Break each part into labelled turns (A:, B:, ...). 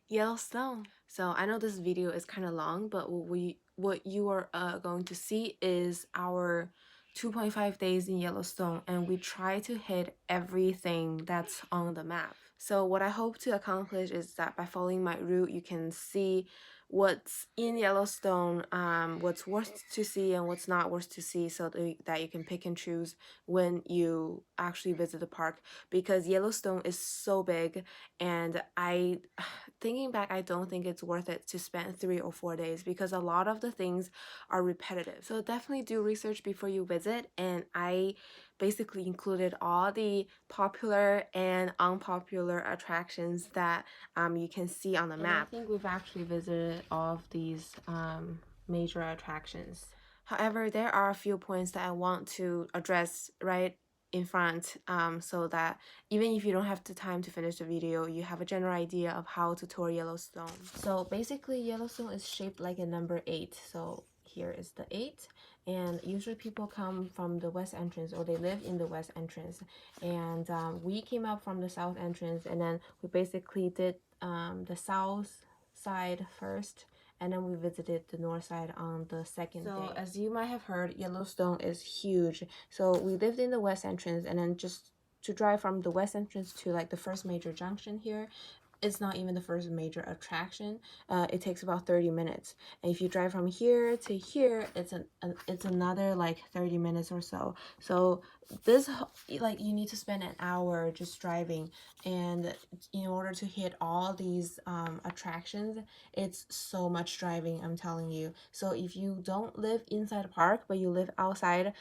A: Yellowstone. So I know this video is kind of long, but what you are going to see is our 2.5 days in Yellowstone, and we try to hit everything that's on the map. So what I hope to accomplish is that by following my route, you can see what's in Yellowstone, what's worth to see and what's not worth to see, so that you can pick and choose when you actually visit the park, because Yellowstone is so big, and thinking back, I don't think it's worth it to spend 3 or 4 days, because a lot of the things are repetitive. So definitely do research before you visit, and I basically included all the popular and unpopular attractions that you can see on the map. I think we've actually visited all of these major attractions. However, there are a few points that I want to address right in front, so that even if you don't have the time to finish the video, you have a general idea of how to tour Yellowstone. So basically, Yellowstone is shaped like a number 8. So here is the 8, and usually people come from the west entrance, or they live in the west entrance, and we came up from the south entrance, and then we basically did the south side first, and then we visited the north side on the second day. So as you might have heard, Yellowstone is huge. So we lived in the west entrance, and then just to drive from the west entrance to like the first major junction here, it's not even the first major attraction. It takes about 30 minutes, and if you drive from here to here, it's another like 30 minutes or so. So this, like, you need to spend an hour just driving, and in order to hit all these attractions, it's so much driving, I'm telling you. So if you don't live inside the park but you live outside,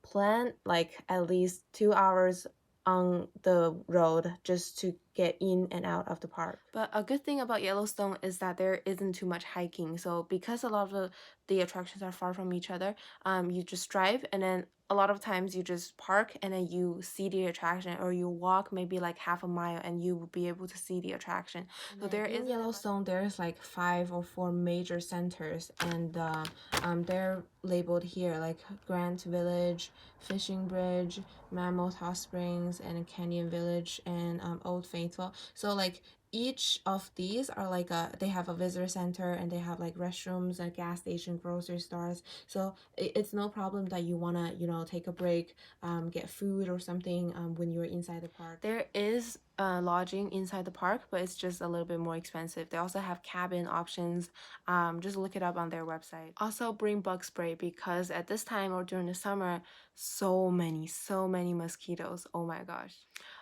A: plan like at least 2 hours on the road just to get in and out of the park. But a good thing about Yellowstone is that there isn't too much hiking. So because a lot of the attractions are far from each other, you just drive, and then a lot of times you just park and then you see the attraction, or you walk maybe like half a mile and you will be able to see the attraction. So there is Yellowstone, there's like 5 or 4 major centers, and they're labeled here like Grant Village, Fishing Bridge, Mammoth Hot Springs, and Canyon Village, and Old Faithful. So like each of these are like they have a visitor center, and they have like restrooms, a gas station, grocery stores. So it's no problem that you want to, you know, take a break, get food or something when you're inside the park. There is lodging inside the park, but it's just a little bit more expensive. They also have cabin options. Just look it up on their website. Also bring bug spray, because at this time or during the summer, so many mosquitoes. Oh my gosh.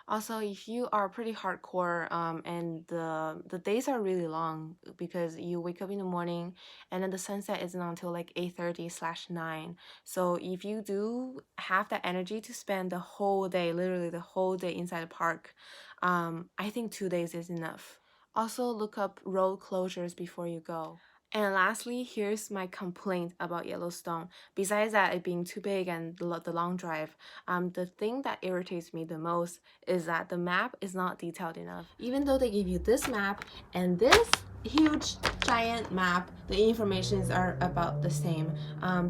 A: Also, if you are pretty hardcore, and the days are really long, because you wake up in the morning and then the sunset isn't until like 8:30/9. So if you do have that energy to spend the whole day, literally the whole day inside the park, I think 2 days is enough. Also, look up road closures before you go. And lastly, here's my complaint about Yellowstone. Besides that, it being too big and the long drive, the thing that irritates me the most is that the map is not detailed enough. Even though they give you this map and this huge giant map, the informations are about the same.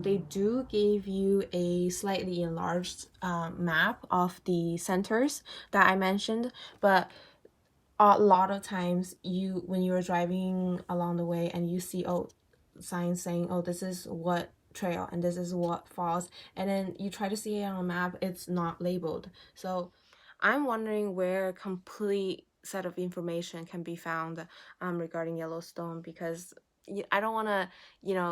A: They do give you a slightly enlarged map of the centers that I mentioned, but a lot of times when you're driving along the way and you see signs saying, oh, this is what trail and this is what falls, and then you try to see it on a map, it's not labeled. So I'm wondering where a complete set of information can be found regarding Yellowstone, because I don't want to,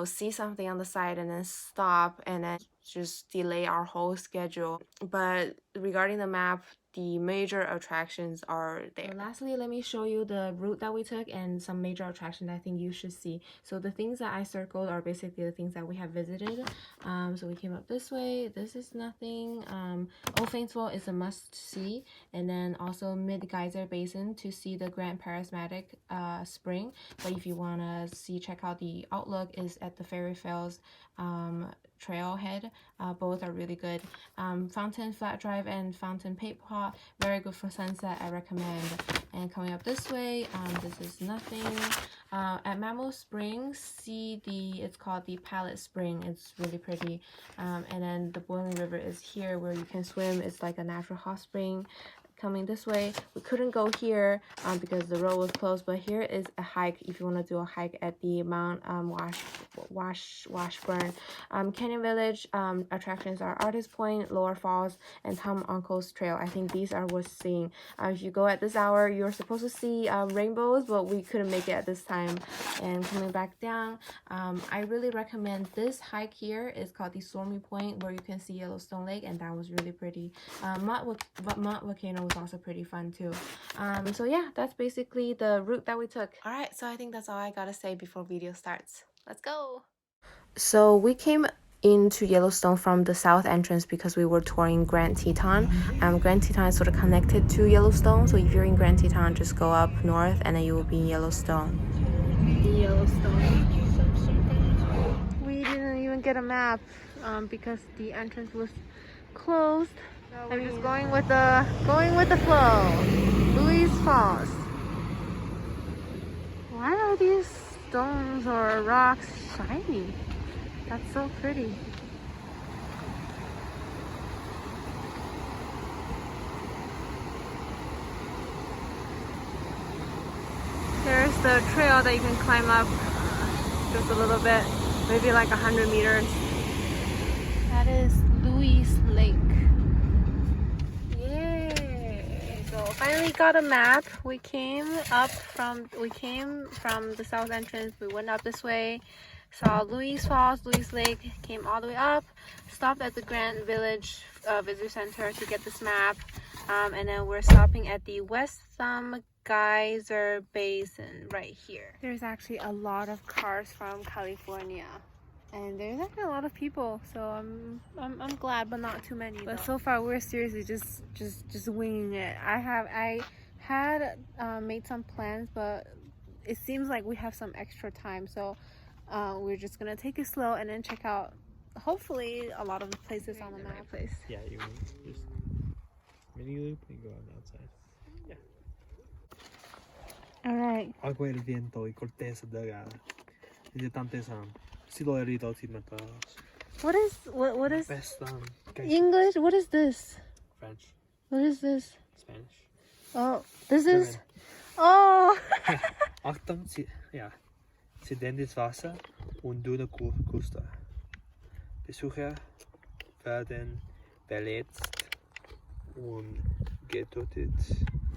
A: see something on the side and then stop and then just delay our whole schedule. But regarding the map, the major attractions are there. So lastly, let me show you the route that we took and some major attractions I think you should see. So the things that I circled are basically the things that we have visited. So we came up this way. This is nothing. Old Faithful is a must-see, and then also Mid-Geyser Basin to see the Grand Prismatic Spring. But if you want to check out the outlook, is at the Fairy Fells trailhead. Both are really good. Fountain Flat Drive and Fountain Paint Pot, very good for sunset, I recommend. And coming up this way, this is nothing. At Mammoth Springs, it's called the Pallet Spring. It's really pretty. And then the Boiling River is here where you can swim. It's like a natural hot spring. coming this way. We couldn't go here because the road was closed, but here is a hike if you want to do a hike at the Mount Washburn Canyon Village. Attractions are Artist Point, Lower Falls, and Tom Uncle's Trail. I think these are worth seeing. If you go at this hour, you're supposed to see rainbows, but we couldn't make it at this time. And coming back down, I really recommend this hike here. It's called the Stormy Point, where you can see Yellowstone Lake, and that was really pretty. Mount Volcano was also pretty fun too. So yeah, that's basically the route that we took. All right, so I think that's all I gotta say before video starts. Let's go. So we came into Yellowstone from the south entrance because we were touring Grand Teton. Grand Teton is sort of connected to Yellowstone, so if you're in Grand Teton, just go up north and then you will be in Yellowstone. We didn't even get a map because the entrance was closed. I'm just going with the flow. Louis Falls. Why are these stones or rocks shiny? That's so pretty. There's the trail that you can climb up just a little bit, maybe like 100 meters. That is Louis Lake. Yay! So finally got a map. We came from the south entrance. We went up this way. Saw Louis Falls, Louis Lake, came all the way up, stopped at the Grand Village Visitor Center to get this map, and then we're stopping at the West Thumb Geyser Basin right here. There's actually a lot of cars from California, and there's actually a lot of people, so I'm glad, but not too many. But so far we're seriously just winging it. I had made some plans, but it seems like we have some extra time, so we're just gonna take it slow and then check out hopefully a lot of the places on the map.
B: Yeah, you just mini loop and go on the outside. Yeah.
A: Alright.
B: Agua el viento y corteza delgada. Y de tantos siluridos y metados.
A: What is
B: Best
A: English? What is this?
B: French.
A: What is this?
B: Spanish.
A: Oh, this
B: German.
A: is. Oh.
B: Achtung, ja. Sedentes Wasser und dünne Kruste. Besucher werden verletzt und getötet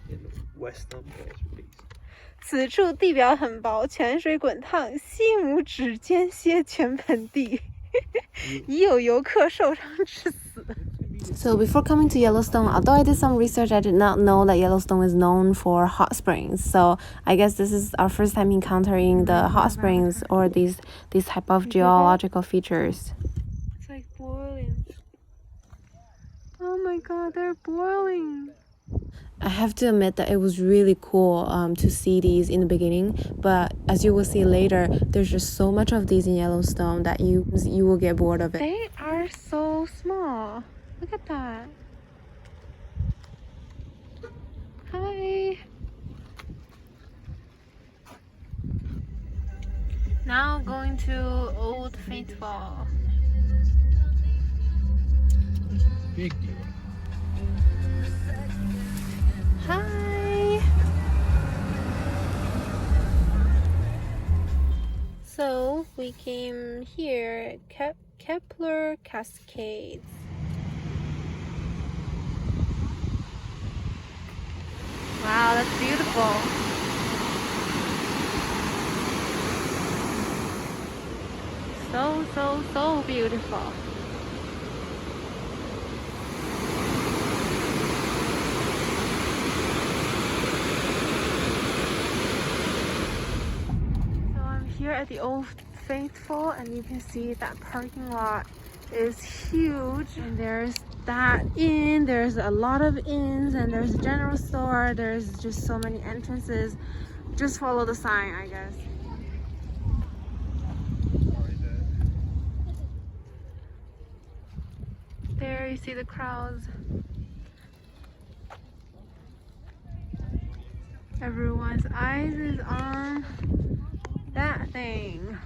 B: in Western Basin.
A: 此处地表很薄，泉水滚烫，细拇指间歇全盆地，已有游客受伤致死。So before coming to Yellowstone, although I did some research, I did not know that Yellowstone is known for hot springs. So I guess this is our first time encountering the hot springs or these type of geological features. It's like boiling. Oh my god, they're boiling. I have to admit that it was really cool to see these in the beginning, but as you will see later, there's just so much of these in Yellowstone that you will get bored of it. They are so small. Look at that. Hi. Now going to Old Faithful.
B: Big deal.
A: Hi. So we came here, Kepler Cascades. Wow, that's beautiful. So beautiful. So I'm here at the Old Faithful, and you can see that parking lot is huge, and there's that inn, there's a lot of inns, and there's a general store. There's just so many entrances. Just follow the sign, I guess. There you see the crowds. Everyone's eyes is on that thing.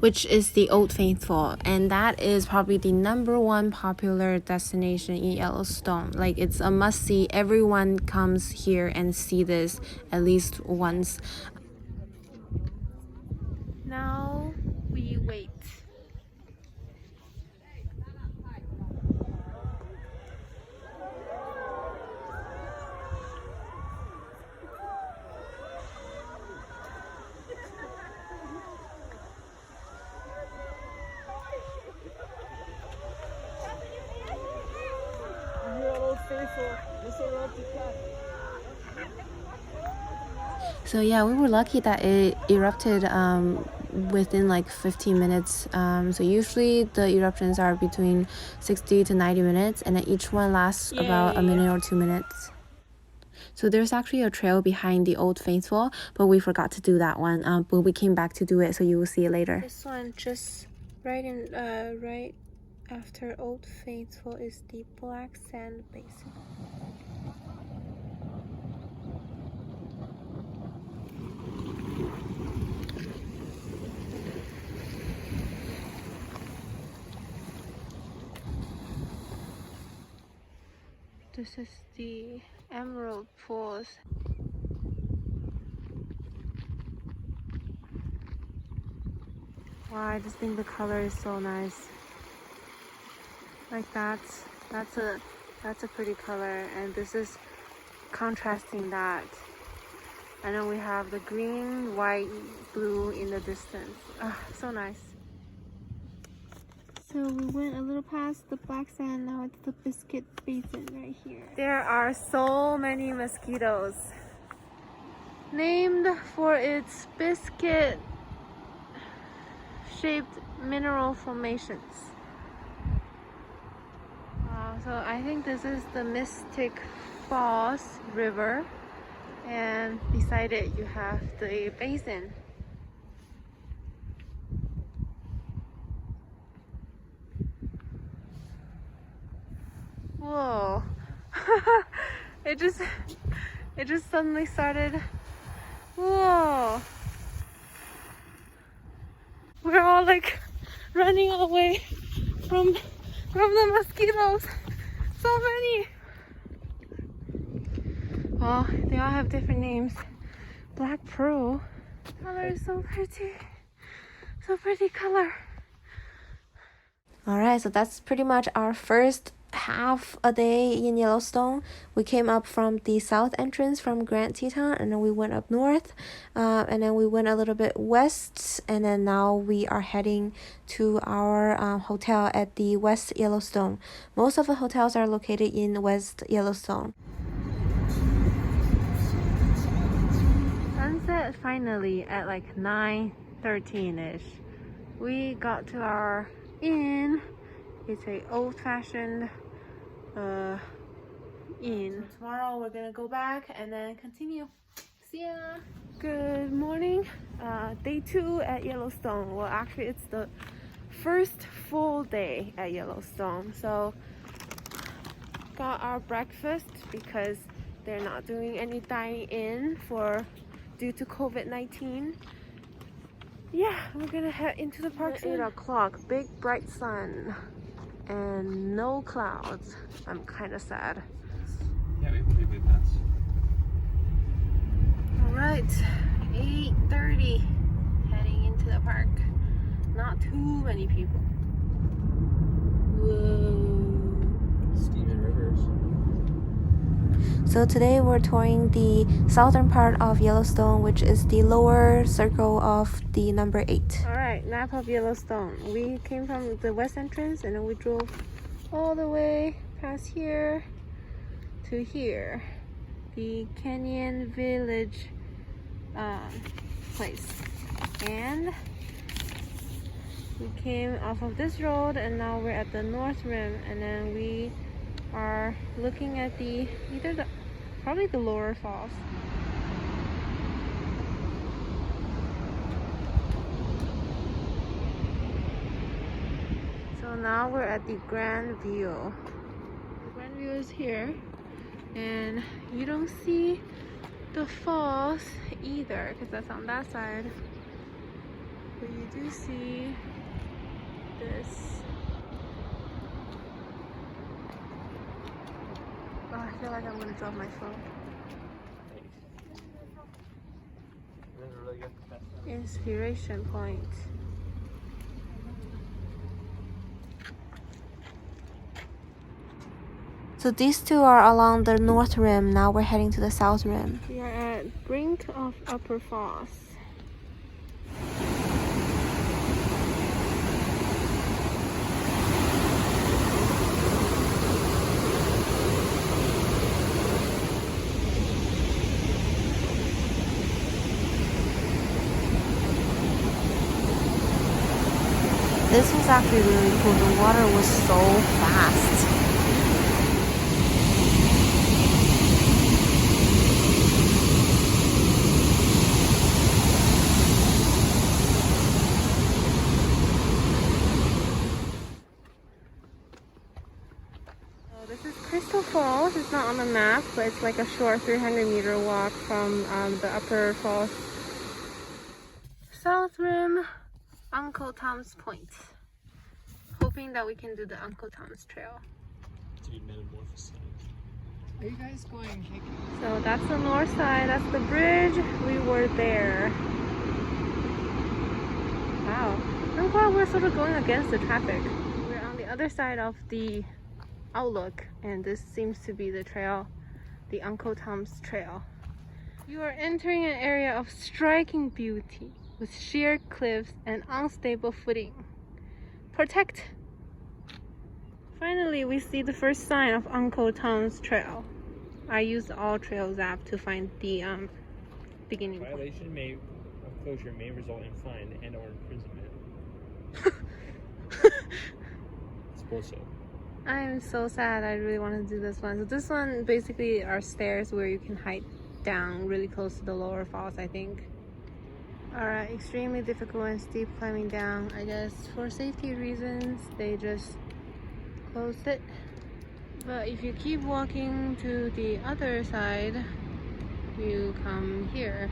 A: which is the Old Faithful, and that is probably the #1 popular destination in Yellowstone. Like, it's a must-see. Everyone comes here and see this at least once. Now we wait. So yeah, we were lucky that it erupted within like 15 minutes. So usually the eruptions are between 60 to 90 minutes, and then each one lasts about a minute or 2 minutes. So there's actually a trail behind the Old Faithful, but we forgot to do that one. But we came back to do it, so you will see it later. This one just right after Old Faithful is the Black Sand Basin. This is the Emerald Pools. Wow, I just think the color is so nice. Like that's a pretty color, and this is contrasting that. And then we have the green, white, blue in the distance. So nice. So we went a little past the black sand, now it's the Biscuit Basin right here. There are so many mosquitoes, named for its biscuit shaped mineral formations. Wow, so I think this is the Mystic Falls River, and beside it you have the basin. Whoa. it just suddenly started. Whoa. We're all like running away from the mosquitoes. So many. Well, they all have different names. Black pearl. Color is so pretty. So pretty color. Alright, so that's pretty much our first half a day in Yellowstone. We came up from the south entrance from Grand Teton, and then we went up north, and then we went a little bit west, and then now we are heading to our hotel at the West Yellowstone. Most of the hotels are located in West Yellowstone. Sunset finally at like 9:13ish. We got to our inn. It's a old-fashioned inn. So tomorrow we're gonna go back and then continue. See ya. Good morning. Day 2 at Yellowstone. Well, actually it's the first full day at Yellowstone. So got our breakfast because they're not doing any dining in due to COVID-19. Yeah, we're gonna head into the park soon. 8 o'clock, big bright sun and no clouds. I'm kind of sad.
B: Yeah, we will be with us.
A: Alright, 8:30, heading into the park. Not too many people. Whoa.
B: Steaming rivers.
A: So today we're touring the southern part of Yellowstone, which is the lower circle of the number 8. Alright, map of Yellowstone. We came from the west entrance and then we drove all the way past here to here. The Canyon Village place. And we came off of this road and now we're at the north rim, and then we are looking at probably the lower falls. So now we're at the Grand View. The Grand View is here, and you don't see the falls either because that's on that side. But you do see this. Oh, I feel like I'm gonna drop my phone. Inspiration point. So these two are along the north rim. Now we're heading to the south rim. We are at Brink of Upper Falls. This was actually really cool. The water was so fast. So this is Crystal Falls. It's not on the map, but it's like a short 300-meter walk from the Upper Falls. South Rim, Uncle Tom's Point. Hoping that we can do the Uncle Tom's Trail.
B: To be metamorphosized. Are you guys going hiking?
A: So that's the north side, that's the bridge. We were there. Wow. I'm glad we're sort of going against the traffic. We're on the other side of the outlook, and this seems to be the trail, the Uncle Tom's Trail. You are entering an area of striking beauty with sheer cliffs and unstable footing. Protect! Finally, we see the first sign of Uncle Tom's Trail. I used All Trails app to find the beginning point.
B: Violation of closure may result in fine and or imprisonment. Suppose so.
A: I'm so sad. I really want to do this one. So this one basically are stairs where you can hike down really close to the lower falls, I think. Alright, extremely difficult and steep climbing down. I guess for safety reasons, they just closed it. But if you keep walking to the other side, you come here.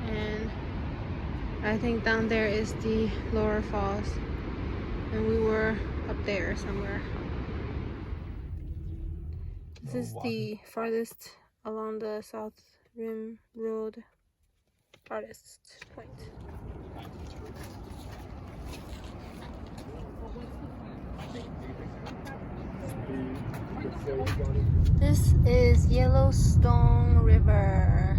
A: And I think down there is the lower falls. And we were up there somewhere. This is the farthest along the South Rim Road, farthest point. This is Yellowstone River.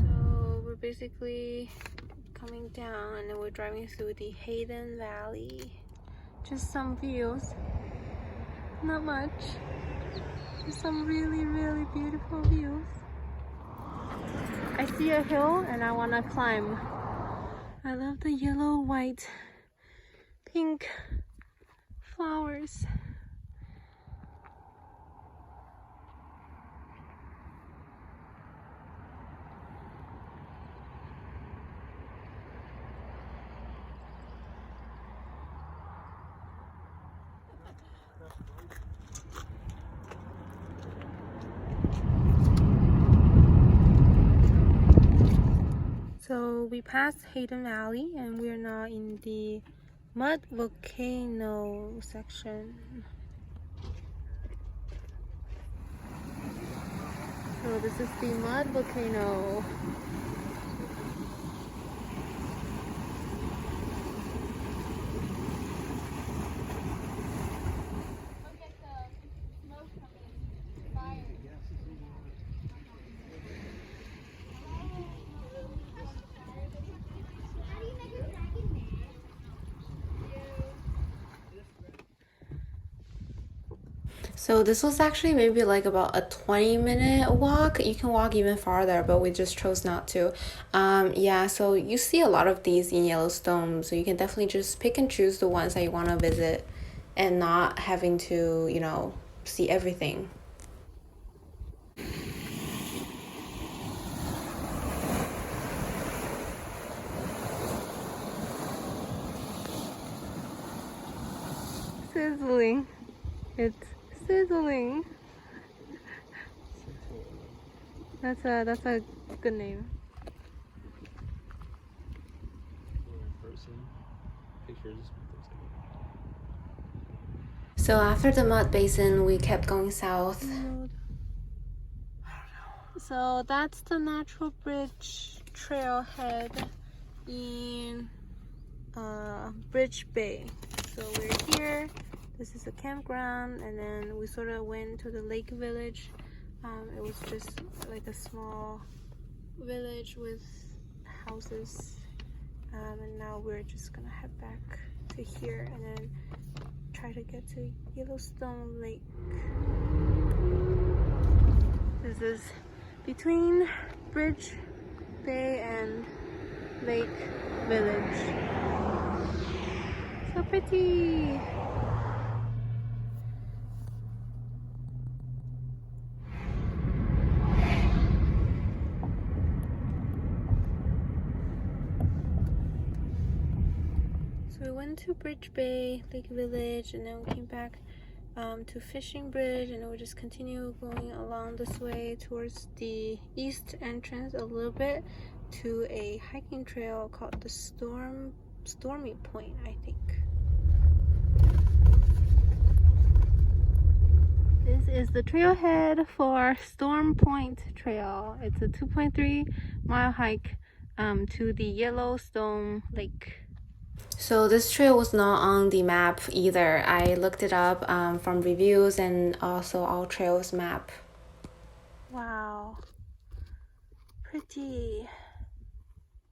A: So we're basically coming down and then we're driving through the Hayden Valley. Just some views. Not much. Just some really, really beautiful views. I see a hill and I want to climb. I love the yellow, white, pink flowers. So we passed Hayden Valley and we are now in the mud volcano section. So this is the mud volcano. So this was actually maybe like about a 20-minute walk. You can walk even farther, but we just chose not to. Yeah, so you see a lot of these in Yellowstone, so you can definitely just pick and choose the ones that you want to visit and not having to, you know, see everything. Sizzling. It's sizzling. That's a good name. So after the mud basin, we kept going south. So that's the natural bridge trailhead in Bridge Bay. So we're here. This is a campground, and then we sort of went to the lake village. It was just like a small village with houses, and now we're just gonna head back to here and then try to get to Yellowstone Lake. This is between Bridge Bay and Lake Village. So pretty! So we went to Bridge Bay, Lake Village, and then we came back to Fishing Bridge, and then we just continue going along this way towards the east entrance a little bit to a hiking trail called the Stormy Point, I think. This is the trailhead for Storm Point Trail. It's a 2.3-mile hike to the Yellowstone Lake. So this trail was not on the map either. I looked it up from reviews and also All Trails map. Wow, pretty.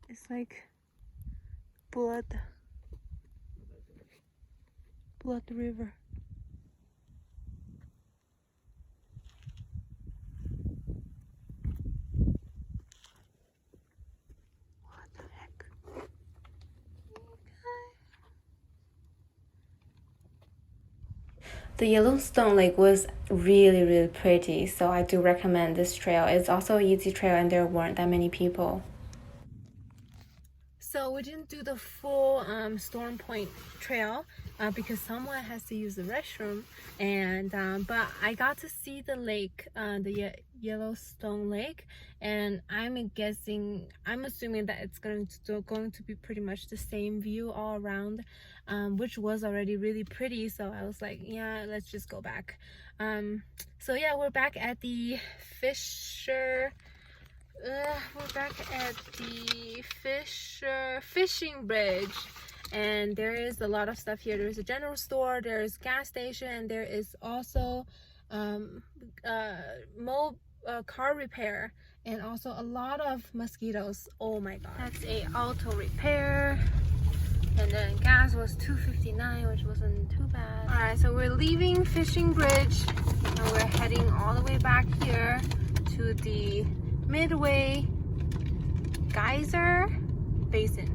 A: It's like blood river. What the heck? The Yellowstone Lake was really pretty, so I do recommend this trail. It's also an easy trail and there weren't that many people. So we didn't do the full Storm Point trail because someone has to use the restroom, and but I got to see the lake, the Yellowstone Lake, and I'm assuming that it's going to be pretty much the same view all around, which was already really pretty. So I was like, yeah, let's just go back. So yeah, we're back at the we're back at the fishing bridge, and there is a lot of stuff here. There's a general store, there's gas station, and there is also car repair, and also a lot of mosquitoes. Oh my god. That's a auto repair, and then gas was $2.59, which wasn't too bad. All right, so we're leaving Fishing Bridge and we're heading all the way back here to the Midway Geyser Basin.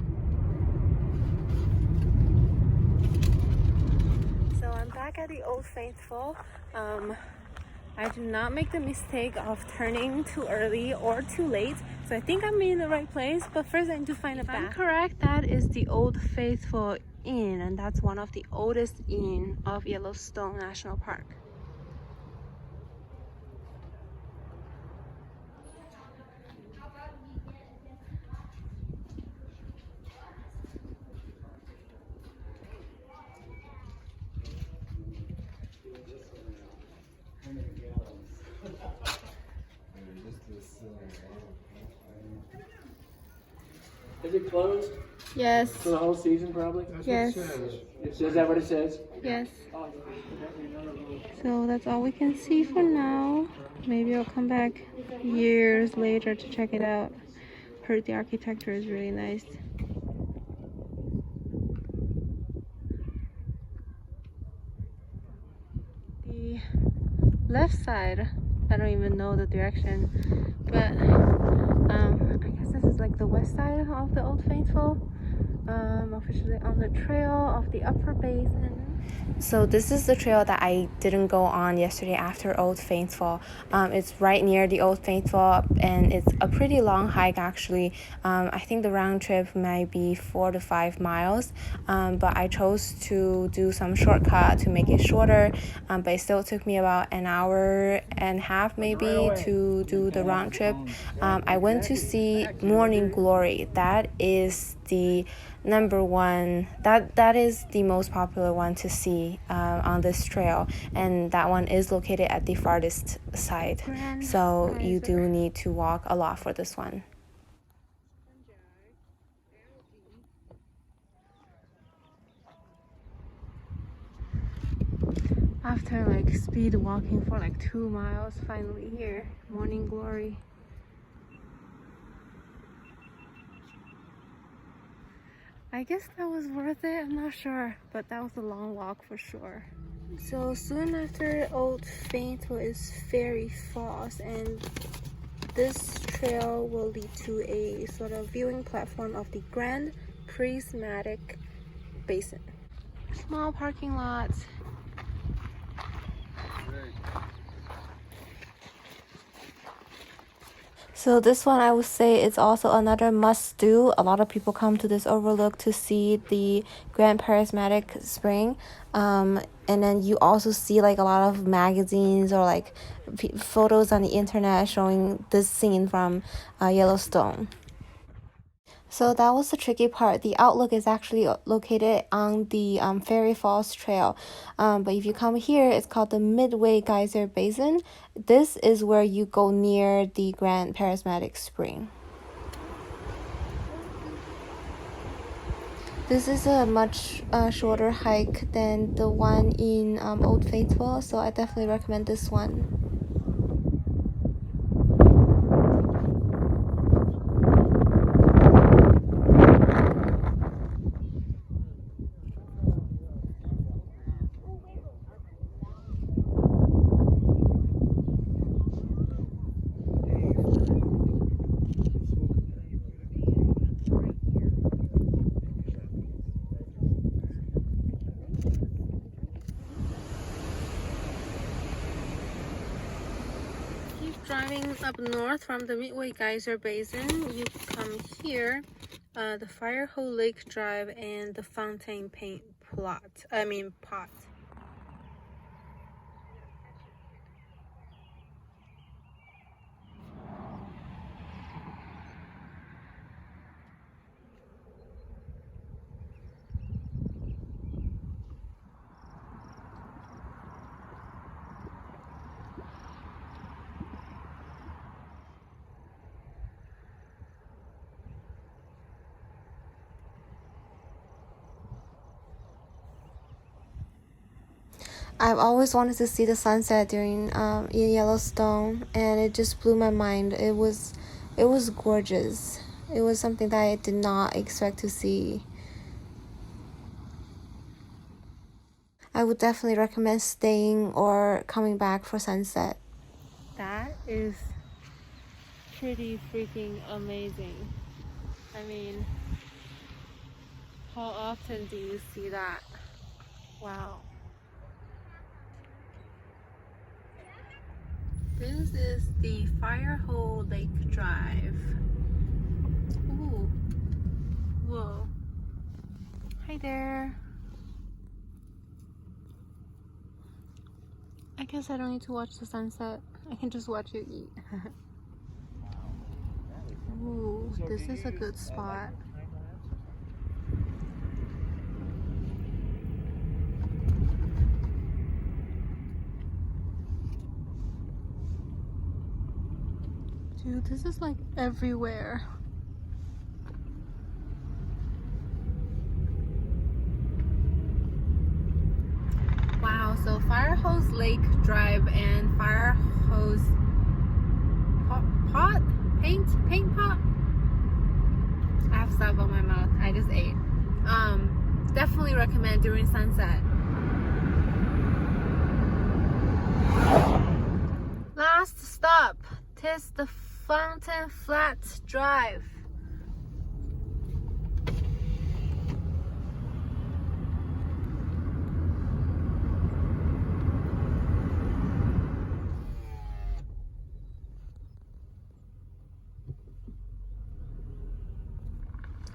A: So I'm back at the Old Faithful. I did not make the mistake of turning too early or too late, so I think I'm in the right place, but first I need to find a bath. If I'm correct, that is the Old Faithful Inn, and that's one of the oldest inns of Yellowstone National Park.
C: Is it closed
A: Yes.
C: for the whole season, probably?
A: Yes.
C: Is that what it says?
A: Yes. So that's all we can see for now. Maybe I'll come back years later to check it out. Heard the architecture is really nice. The left side, I don't even know the direction, but I guess this is like the west side of the Old Faithful. Officially on the trail of the upper basin. So this is the trail that I didn't go on yesterday after Old Faithful. It's right near the Old Faithful, and it's a pretty long hike actually. I think the round trip might be 4 to 5 miles, but I chose to do some shortcut to make it shorter, but it still took me about an hour and a half maybe to do the round trip. I went to see Morning Glory. That is the number one, that is the most popular one to see on this trail, and that one is located at the farthest side, so you do need to walk a lot for this one. After like speed walking for like 2 miles, finally here, Morning Glory. I guess that was worth it, I'm not sure, but that was a long walk for sure. So soon after Old Faithful is Fairy Falls, and this trail will lead to a sort of viewing platform of the Grand Prismatic Basin. Small parking lots. So this one, I would say, is also another must-do. A lot of people come to this overlook to see the Grand Prismatic Spring. And then you also see like a lot of magazines or like photos on the internet showing this scene from Yellowstone. So that was the tricky part. The outlook is actually located on the Fairy Falls Trail. But if you come here, it's called the Midway Geyser Basin. This is where you go near the Grand Prismatic Spring. This is a much shorter hike than the one in Old Faithful, so I definitely recommend this one. Driving up north from the Midway Geyser Basin, you come here, the Firehole Lake Drive and the Fountain Paint pot. I've always wanted to see the sunset during in Yellowstone, and it just blew my mind. It was gorgeous. It was something that I did not expect to see. I would definitely recommend staying or coming back for sunset. That is pretty freaking amazing. I mean, how often do you see that? Wow. This is the Firehole Lake Drive. Ooh. Whoa. Hi there. I guess I don't need to watch the sunset. I can just watch you eat. Ooh, this is a good spot. Dude, this is like everywhere. Wow, so Firehose Lake Drive and Firehose pot? Paint pot? I have stuff on my mouth. I just ate. Definitely recommend during sunset. Last stop. Tis the Fountain Flats Drive.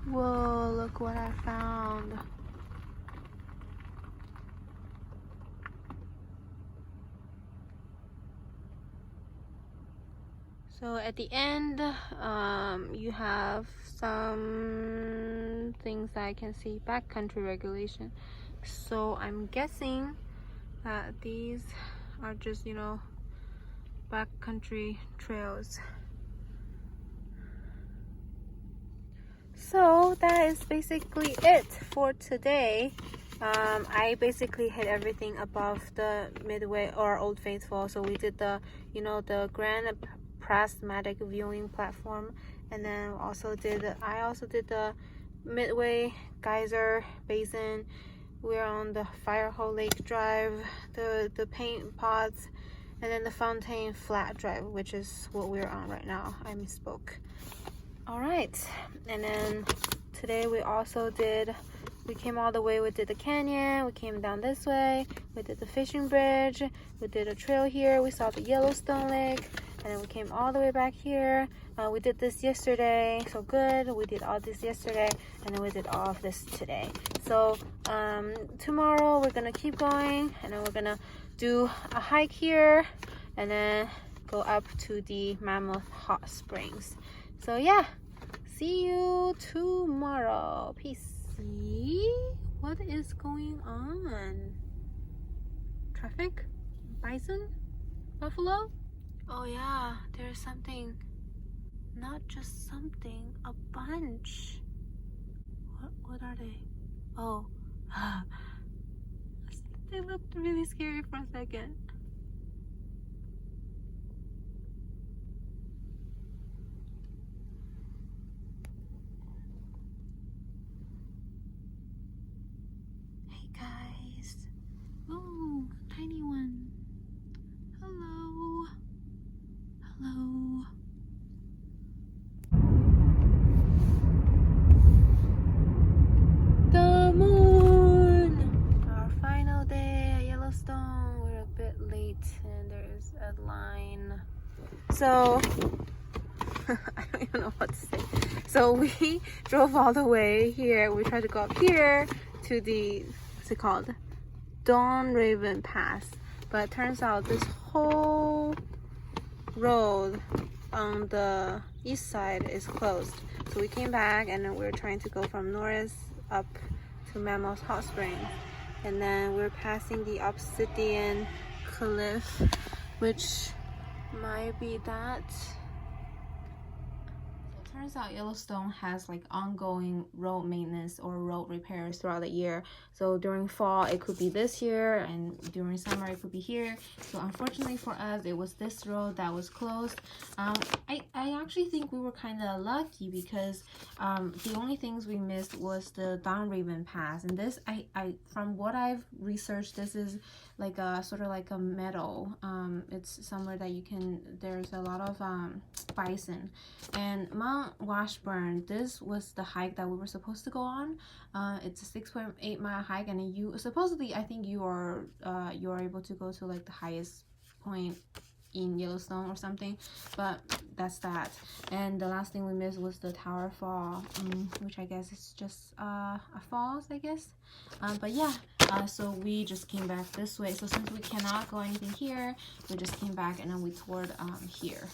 A: Whoa, look what I found. So at the end, you have some things that I can see. Backcountry regulation. So I'm guessing that these are just, you know, backcountry trails. So that is basically it for today. I basically hit everything above the Midway or Old Faithful. So we did the, you know, the grand prismatic viewing platform, and then I also did the Midway geyser basin. We're on the Firehole Lake Drive, the paint pots, and then the Fontaine Flat Drive, which is what we're on right now. I misspoke. All right, and then today we came all the way, we did the canyon, we came down this way, we did the fishing bridge, we did a trail here, we saw the Yellowstone Lake, and then we came all the way back here. We did this yesterday, so good. We did all this yesterday, and then we did all of this today. So tomorrow we're gonna keep going, and then we're gonna do a hike here, and then go up to the Mammoth Hot Springs. So yeah, see you tomorrow. Peace. See what is going on? Traffic? Bison? Buffalo? Oh yeah, there's something. Not just something, a bunch. What are they? Oh, they looked really scary for a second. Hey guys. Ooh, tiny one. Hello. Hello. The moon! Our final day at Yellowstone. We're a bit late and there's a line. So, I don't even know what to say. So we drove all the way here. We tried to go up here to the, what's it called? Dawn Raven Pass. But it turns out this whole road on the east side is closed. So we came back and then we were trying to go from Norris up to Mammoth Hot Springs. And then we're passing the Obsidian Cliff, which might be that. Turns out Yellowstone has like ongoing road maintenance or road repairs throughout the year. So during fall it could be this here, and during summer it could be here. So unfortunately for us, it was this road that was closed. I actually think we were kind of lucky because the only things we missed was the Dawn Raven Pass, and this I from what I've researched, this is like a sort of like a meadow. It's somewhere that you can, there's a lot of bison. And Mount Washburn, this was the hike that we were supposed to go on. It's a 6.8 mile hike, and you supposedly, I think you are able to go to like the highest point in Yellowstone or something, but that's that. And the last thing we missed was the Tower Fall, which I guess is just a falls, I guess. But yeah, so we just came back this way. So since we cannot go anything here, we just came back and then we toured here.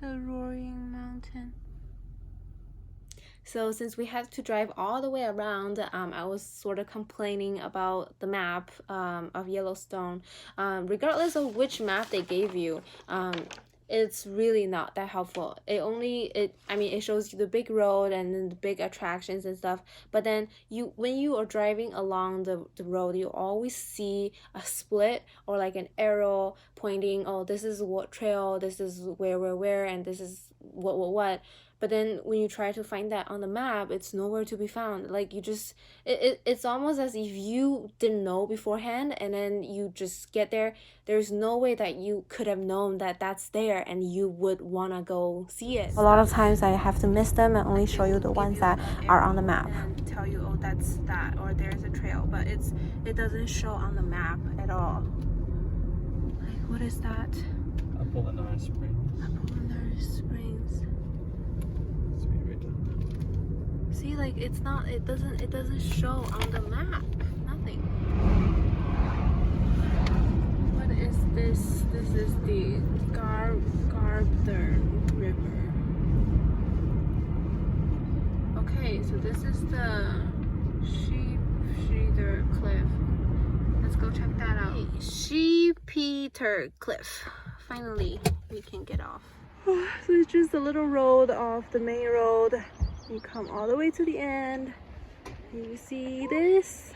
A: The Roaring Mountain. So since we had to drive all the way around, I was sort of complaining about the map of Yellowstone. Regardless of which map they gave you, it's really not that helpful. It shows you the big road and then the big attractions and stuff, but then when you are driving along the road, you always see a split or like an arrow pointing, oh, this is what trail, this is where, and this is what. But then when you try to find that on the map, it's nowhere to be found. Like you just, it's almost as if you didn't know beforehand, and then you just get there. There's no way that you could have known that that's there and you would want to go see it. A lot of times I have to miss them and only show you the ones that are on the map. And tell you, oh, that's that, or there's a trail, but it doesn't show on the map at all. Like, what is that?
B: Apollinary Springs.
A: Apollinary Springs.
B: Sweet.
A: like it's not, it doesn't show on the map. Nothing. What is this? This is the Garbthern River. Okay, so this is the Sheepsheader Cliff. Let's go check that out. Sheepsheader Cliff. Finally, we can get off. So it's just a little road off the main road. You come all the way to the end. You see this?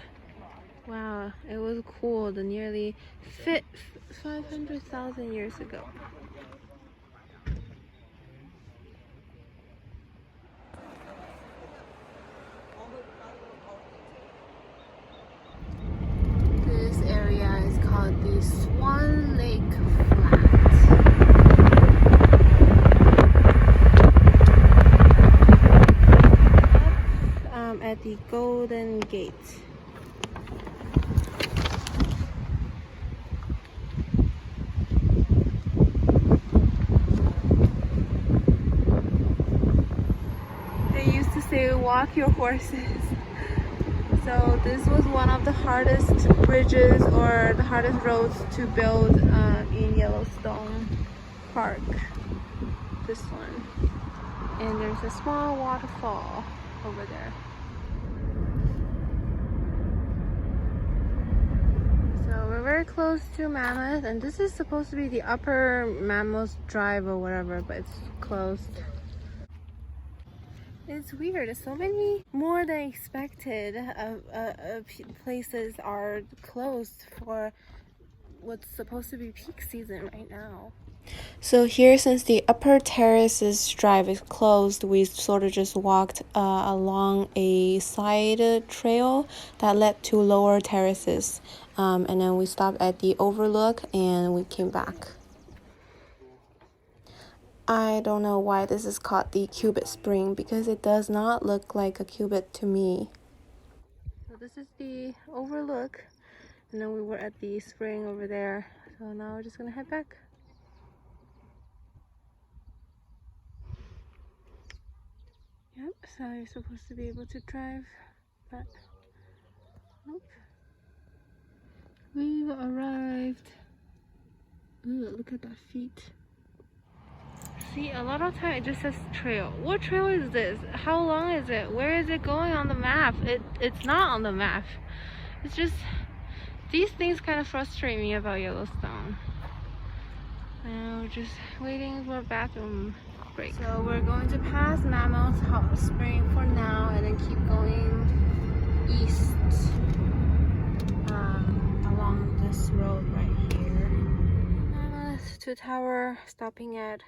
A: Wow, it was cool. The nearly 500,000 years ago. This area is called the Swan Lake Flat. At the Golden Gate. They used to say walk your horses. So this was one of the hardest bridges or the hardest roads to build in Yellowstone Park. This one. And there's a small waterfall over there. So we're very close to Mammoth, and this is supposed to be the upper Mammoth Drive or whatever, but it's closed. It's weird. So many more than expected places are closed for what's supposed to be peak season right now. So here, since the upper terraces drive is closed, we sort of just walked along a side trail that led to lower terraces, and then we stopped at the overlook and we came back. I don't know why this is called the Cubit Spring, because it does not look like a cubit to me. So this is the overlook, and then we were at the spring over there. So now we're just gonna head back. Yep, so you're supposed to be able to drive, but nope. We've arrived. Ooh, look at that feet. See, a lot of time it just says trail. What trail is this? How long is it? Where is it going on the map? It's not on the map. It's just, these things kind of frustrate me about Yellowstone. And we're just waiting for a bathroom break. So we're going to pass Mammoth Hot Spring for now, and then keep going east along this road right here. Mammoth to Tower, stopping at,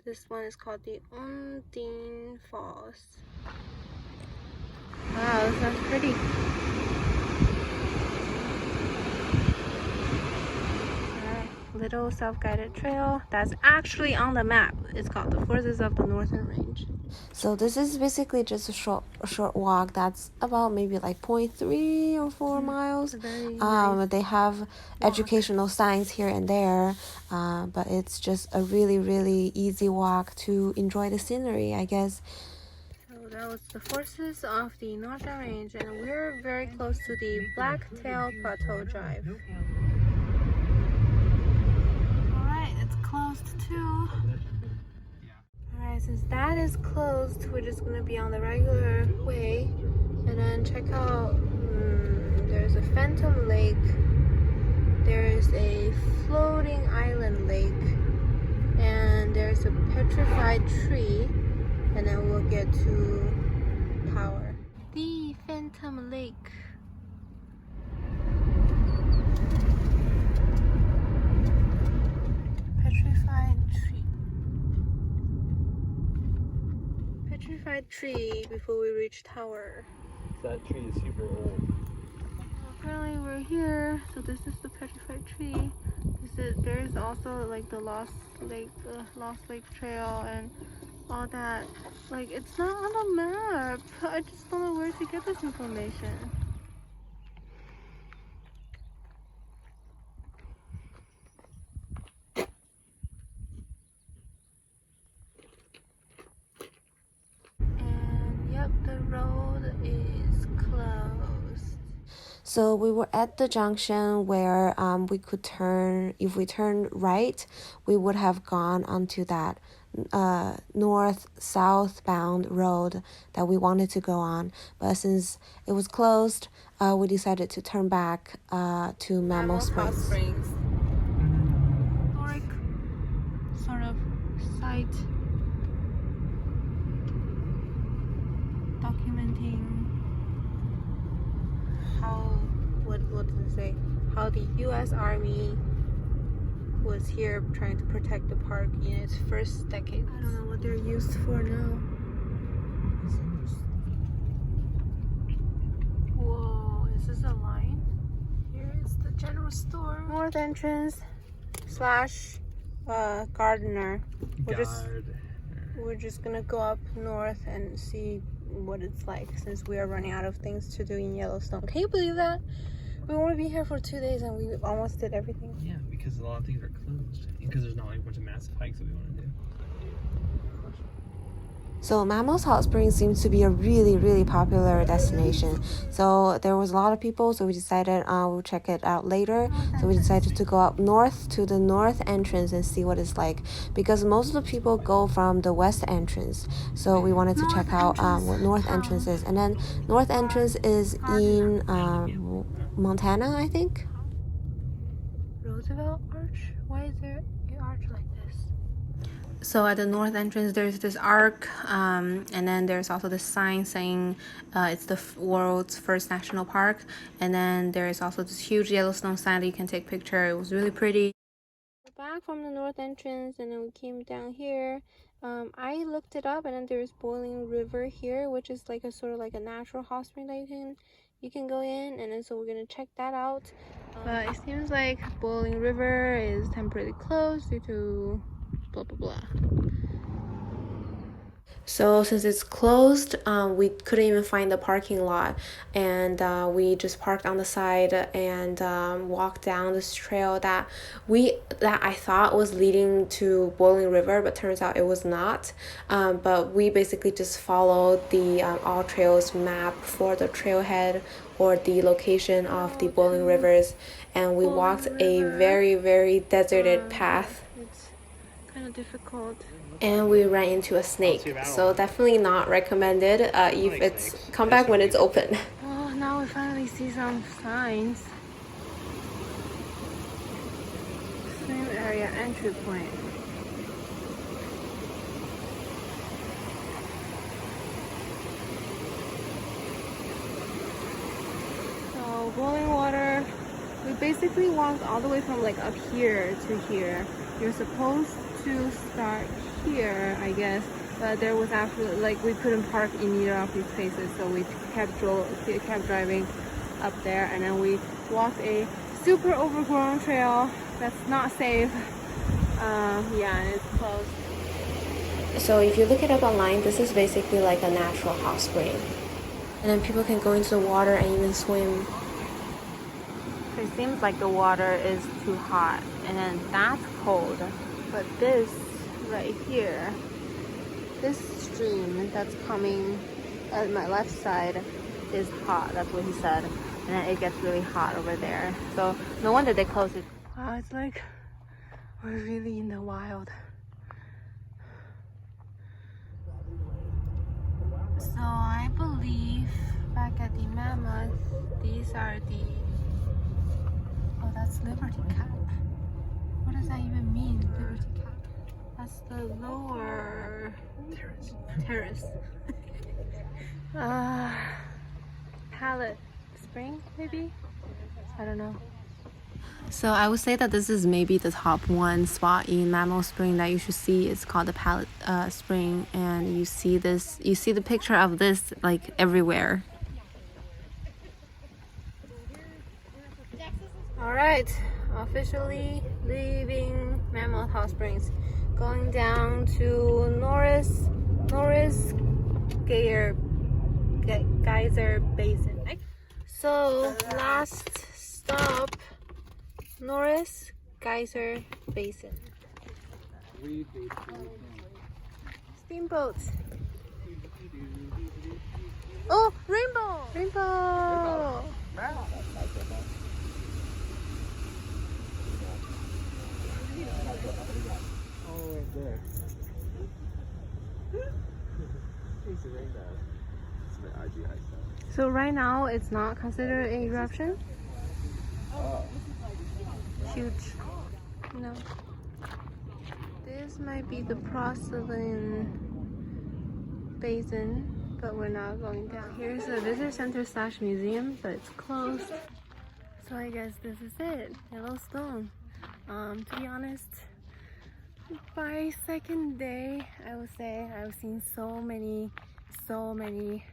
A: this one is called the Undine Falls. Wow, this sounds pretty. Little self-guided trail that's actually on the map. It's called the Forces of the Northern Range. So this is basically just a short walk that's about maybe like 0.3 or 4 miles. Nice they have educational signs here and there, but it's just a really easy walk to enjoy the scenery, I guess. So that was the Forces of the Northern Range, and we're very close to the Blacktail Plateau Drive. Closed too. Alright, since that is closed, we're just gonna be on the regular way and then check out. There's a Phantom Lake, there's a floating island lake, and there's a petrified tree, and then we'll get to Tower. The Phantom Lake. Petrified tree before we reach Tower.
B: That tree is super old.
A: Apparently we're here, so this is the petrified tree. There's also like the Lost Lake Trail and all that. Like, it's not on the map. I just don't know where to get this information. And yep, the road So we were at the junction where we could turn. If we turned right, we would have gone onto that north-southbound road that we wanted to go on. But since it was closed, we decided to turn back to Mammal Springs. Historic sort of site documenting how, what does it say? How the U.S. Army was here trying to protect the park in its first decade. I don't know what they're used for now. Whoa, is this a line? Here is the general store. North entrance slash gardener. We're just gonna go up north and see what it's like since we are running out of things to do in Yellowstone. Can you believe that? We want to be here for 2 days and we almost did everything.
B: Yeah, because a lot of things are closed. Because there's not like a bunch of massive hikes that we want to do.
A: So Mammoth Hot Springs seems to be a really popular destination. So there was a lot of people, so we decided we'll check it out later. So we decided to go up north to the north entrance and see what it's like, because most of the people go from the west entrance. So we wanted to check out what north entrance is. And then north entrance is in Montana, I think. Roosevelt Arch? Why is there an arch like this? So at the north entrance there's this arc, and then there's also this sign saying it's the world's first national park, and then there's also this huge Yellowstone sign that you can take a picture. It was really pretty. We're back from the north entrance and then we came down here. I looked it up and then there's Boiling River here, which is like a sort of like a natural hot spring that you can go in, and then so we're gonna check that out. But it seems like Boiling River is temporarily closed due to blah blah blah. So since it's closed, we couldn't even find the parking lot, and we just parked on the side and walked down this trail that I thought was leading to Boiling River, but turns out it was not. But we basically just followed the All Trails map for the trailhead or the location of the Boiling Rivers, and we walked a very deserted path. It's kind of difficult. And we ran into a snake, so definitely not recommended if it's come back when it's open. Well, now we finally see some signs. Swim area entry point. So boiling water. We basically walked all the way from like up here to here. You're supposed to start here, I guess, but there was actually like we couldn't park in either of these places, so we kept driving up there, and then we walked a super overgrown trail that's not safe. Yeah, and it's closed. So if you look it up online, this is basically like a natural hot spring, and then people can go into the water and even swim. It seems like the water is too hot, and then that's cold, but this right here, this stream that's coming at my left side is hot. That's what he said, and then it gets really hot over there, so no wonder they closed it. Wow, it's like we're really in the wild. So I believe back at the Mammoth, these are the, oh, that's Liberty Cap. What does that even mean, Liberty Cap? That's the lower terrace. Pallet Spring, maybe? I don't know. So I would say that this is maybe the top one spot in Mammal Spring that you should see. It's called the Pallet Spring, and you see the picture of this like everywhere. All right, officially leaving Mammoth Hot Springs, going down to Norris Geyser Basin. So last stop, Norris Geyser Basin. Steamboats. Oh, rainbow! Rainbow!
B: Oh, right there.
A: So right now it's not considered a eruption? Huge. No. This might be the porcelain basin, but we're not going down. Here's the visitor center / museum, but it's closed. So I guess this is it, Yellowstone. To be honest, by second day, I would say I've seen so many geyser.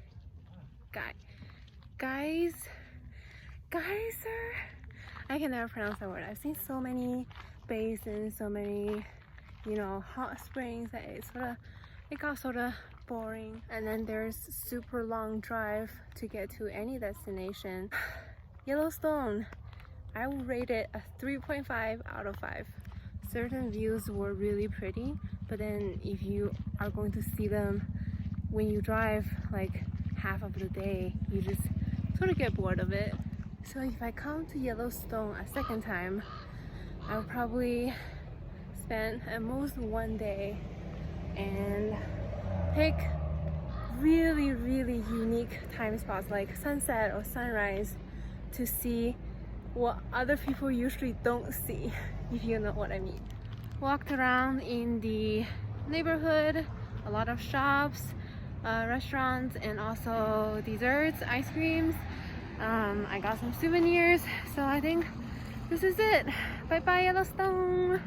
A: I can never pronounce that word. I've seen so many basins, so many, you know, hot springs that it got sort of boring. And then there's super long drive to get to any destination. Yellowstone, I would rate it a 3.5 out of 5. Certain views were really pretty, but then if you are going to see them when you drive like half of the day, you just sort of get bored of it. So if I come to Yellowstone a second time, I'll probably spend at most 1 day and pick really unique time spots like sunset or sunrise to see what other people usually don't see, if you know what I mean. Walked around in the neighborhood, a lot of shops, restaurants, and also desserts, ice creams. I got some souvenirs, so I think this is it. Bye bye Yellowstone!